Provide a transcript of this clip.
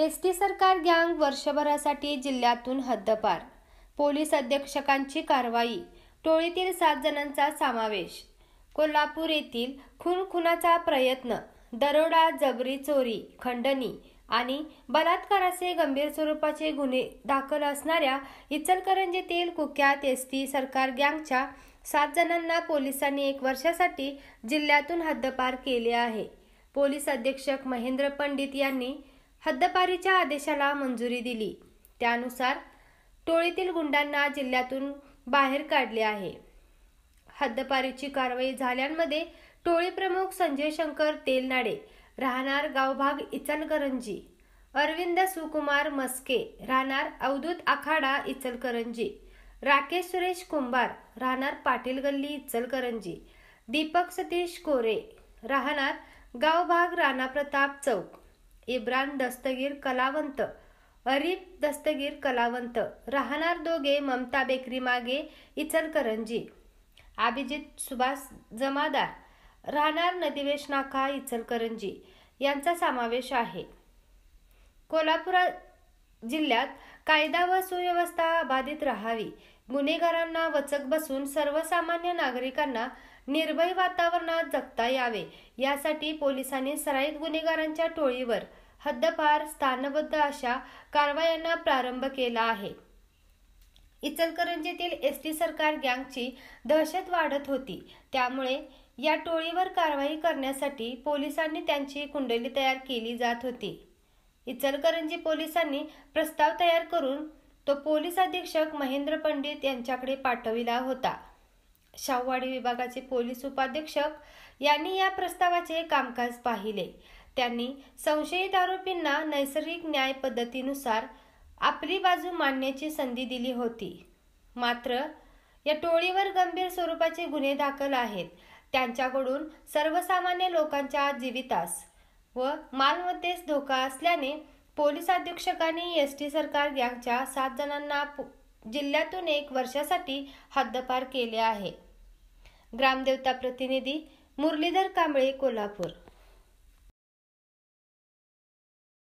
ST सरकार गँग वर्षभरासाठी जिल्ह्यातून हद्दपार. पोलीस अधीक्षकांची कारवाई. टोळीतील 7 जणांचा समावेश. कोल्हापूर येथील खून-खुनाचा प्रयत्न, दरोडा, जबरी चोरी, खंडणी आणि बलात्काराचे गंभीर स्वरूपाचे गुन्हे दाखल असणाऱ्या इचलकरंजीतील कुख्यात एसटी सरकार गँगच्या 7 जणांना पोलिसांनी 1 वर्षासाठी जिल्ह्यातून हद्दपार केले आहे. पोलीस अधीक्षक महेंद्र पंडित यांनी हद्दपारीच्या आदेशाला मंजुरी दिली. त्यानुसार टोळीतील गुंडांना जिल्ह्यातून बाहेर काढले आहे. हद्दपारीची कारवाई झाल्यांमध्ये टोळी प्रमुख संजय शंकर तेलनाडे, राहणार गावभाग इचलकरंजी, अरविंद सुकुमार मस्के, राहणार अवधूत आखाडा इचलकरंजी, राकेश सुरेश कुंभार, राहणार पाटील गल्ली इचलकरंजी, दीपक सतीश कोरे, राहणार गावभाग राणा प्रताप चौक, इब्रान दस्तगीर कलावंत, अरिफ दस्तगीर कलावंत, राहणार दोघे ममता बेकरी मागे इचलकरंजी, अभिजित सुभाष जमादार, राहणार नदीवेश नाका इचलकरंजी यांचा समावेश आहे. कोल्हापूर जिल्ह्यात कायदा व सुव्यवस्था बाधित राहावी, गुन्हेगारांना वचक बसून सर्वसामान्य नागरिकांना निर्भय वातावरणात जगता यावे यासाठी पोलिसांनी सराईत गुन्हेगारांच्या टोळीवर हद्दपार स्थानबद्ध अशा कारवायांना प्रारंभ केला आहे. इचलकरंजीतील एसटी सरकार गँगची दहशत वाढत होती. त्यामुळे या टोळीवर कारवाई करण्यासाठी पोलिसांनी त्यांची कुंडली तयार केली जात होती. इचलकरंजी पोलिसांनी प्रस्ताव तयार करून तो पोलीस अधीक्षक महेंद्र पंडित यांच्याकडे पाठविला होता. शाहूवाडी विभागाचे पोलीस उपाधीक्षक यांनी या प्रस्तावाचे कामकाज पाहिले. त्यांनी संशयित आरोपींना नैसर्गिक न्याय पद्धतीनुसार आपली बाजू मांडण्याची संधी दिली होती. मात्र या टोळीवर गंभीर स्वरूपाचे गुन्हे दाखल आहेत. त्यांच्याकडून सर्वसामान्य लोकांच्या जीवितास व मालमत्तेस धोका असल्याने पोलीस अधीक्षकांनी एसटी सरकार गँगच्या 7 जणांना जिल्ह्यातून 1 वर्षासाठी हद्दपार केले आहे. ग्रामदेवता प्रतिनिधी मुरलीधर कांबळे, कोल्हापूर.